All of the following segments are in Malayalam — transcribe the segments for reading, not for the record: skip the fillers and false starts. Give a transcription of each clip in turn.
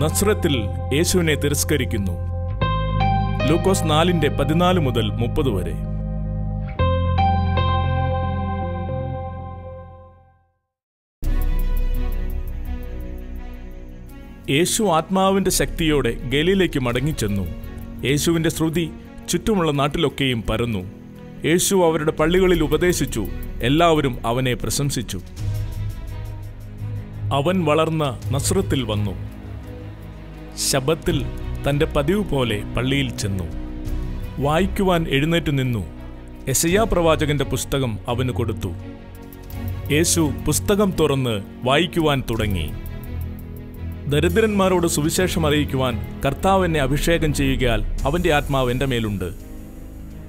നസ്രത്തിൽ യേശുവിനെ തിരസ്കരിക്കുന്നു. ലൂക്കോസ് 4:14 മുതൽ 30 വരെ. യേശു ആത്മാവിന്റെ ശക്തിയോടെ ഗലീലയ്ക്ക് മടങ്ങിച്ചെന്നു. യേശുവിന്റെ ശ്രുതി ചുറ്റുമുള്ള നാട്ടിലൊക്കെയും പരന്നു. യേശു അവരുടെ പള്ളികളിൽ ഉപദേശിച്ചു. എല്ലാവരും അവനെ പ്രശംസിച്ചു. അവൻ വളർന്ന നസ്രത്തിൽ വന്നു. ശബ്ബത്തിൽ തൻ്റെ പതിവ് പോലെ പള്ളിയിൽ ചെന്നു. വായിക്കുവാൻ എഴുന്നേറ്റ് നിന്നു. യെശയ്യാ പ്രവാചകന്റെ പുസ്തകം അവന് കൊടുത്തു. യേശു പുസ്തകം തുറന്ന് വായിക്കുവാൻ തുടങ്ങി. ദരിദ്രന്മാരോട് സുവിശേഷം അറിയിക്കുവാൻ കർത്താവ് എന്നെ അഭിഷേകം ചെയ്യുകയാൽ അവൻ്റെ ആത്മാവ് എൻ്റെ മേലുണ്ട്.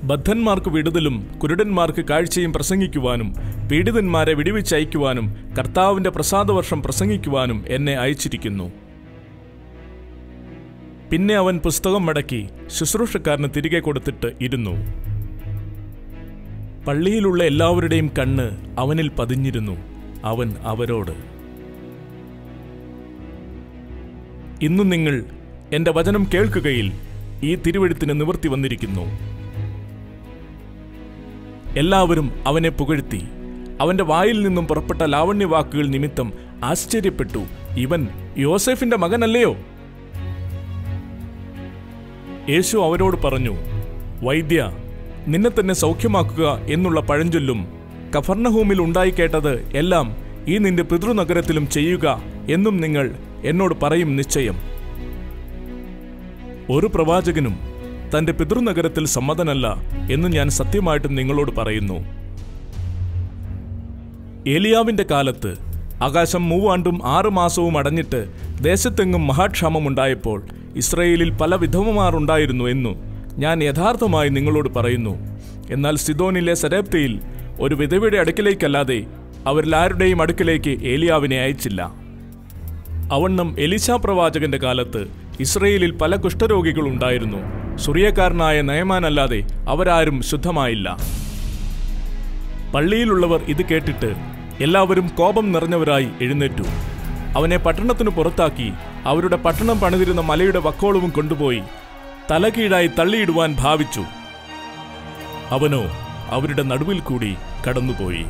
ബദ്ധന്മാർക്ക് വിടുതലും കുരുടന്മാർക്ക് കാഴ്ചയും പ്രസംഗിക്കുവാനും പീഡിതന്മാരെ വിടുവിച്ചയക്കുവാനും കർത്താവിൻ്റെ പ്രസാദവർഷം പ്രസംഗിക്കുവാനും എന്നെ അയച്ചിരിക്കുന്നു. പിന്നെ അവൻ പുസ്തകം മടക്കി ശുശ്രൂഷക്കാരന് തിരികെ കൊടുത്തിട്ട് ഇരുന്നു. പള്ളിയിലുള്ള എല്ലാവരുടെയും കണ്ണ് അവനിൽ പതിഞ്ഞിരുന്നു. അവൻ അവരോട്, ഇന്നു നിങ്ങൾ എൻ്റെ വചനം കേൾക്കുകയിൽ ഈ തിരുവെഴുത്തിന് നിവൃത്തി വന്നിരിക്കുന്നു. എല്ലാവരും അവനെ പുകഴ്ത്തി. അവൻ്റെ വായിൽ നിന്നും പുറപ്പെട്ട ലാവണ്യവാക്കുകൾ നിമിത്തം ആശ്ചര്യപ്പെട്ടു. ഇവൻ യോസേഫിന്റെ മകനല്ലയോ? യേശു അവരോട് പറഞ്ഞു, വൈദ്യ, നിന്നെ തന്നെ സൗഖ്യമാക്കുക എന്നുള്ള പഴഞ്ചൊല്ലും കഫർന്നഹൂമിൽ ഉണ്ടായിക്കേട്ടത് എല്ലാം ഈ നിന്റെ പിതൃനഗരത്തിലും ചെയ്യുക എന്നും നിങ്ങൾ എന്നോട് പറയും നിശ്ചയം. ഒരു പ്രവാചകനും തൻ്റെ പിതൃനഗരത്തിൽ സമ്മതനല്ല എന്ന് ഞാൻ സത്യമായിട്ടും നിങ്ങളോട് പറയുന്നു. ഏലിയാവിൻ്റെ കാലത്ത് ആകാശം 3 ആണ്ടും 6 മാസവും അടഞ്ഞിട്ട് ദേശത്തെങ്ങും മഹാക്ഷാമമുണ്ടായപ്പോൾ ഇസ്രയേലിൽ പല വിധവമാർ ഉണ്ടായിരുന്നു എന്നു ഞാൻ യഥാർത്ഥമായി നിങ്ങളോട് പറയുന്നു. എന്നാൽ സിദോനിലെ സരേപ്തയിൽ ഒരു വിധവയുടെ അടുക്കിലേക്കല്ലാതെ അവരിൽ ആരുടെയും അടുക്കിലേക്ക് ഏലിയാവിനെ അയച്ചില്ല. അവണ്ണം എലീശാ പ്രവാചകന്റെ കാലത്ത് ഇസ്രയേലിൽ പല കുഷ്ഠരോഗികൾ ഉണ്ടായിരുന്നു. സുറിയക്കാരനായ നയമാനല്ലാതെ അവരാരും ശുദ്ധമായില്ല. പള്ളിയിലുള്ളവർ ഇത് കേട്ടിട്ട് എല്ലാവരും കോപം നിറഞ്ഞവരായി എഴുന്നേറ്റു. അവനെ പട്ടണത്തിനു പുറത്താക്കി അവരുടെ പട്ടണം പണിതിരുന്ന മലയുടെ വക്കോളവും കൊണ്ടുപോയി തലകീഴായി തള്ളിയിടുവാൻ ഭാവിച്ചു. അവനോ അവരുടെ നടുവിൽ കൂടി കടന്നുപോയി.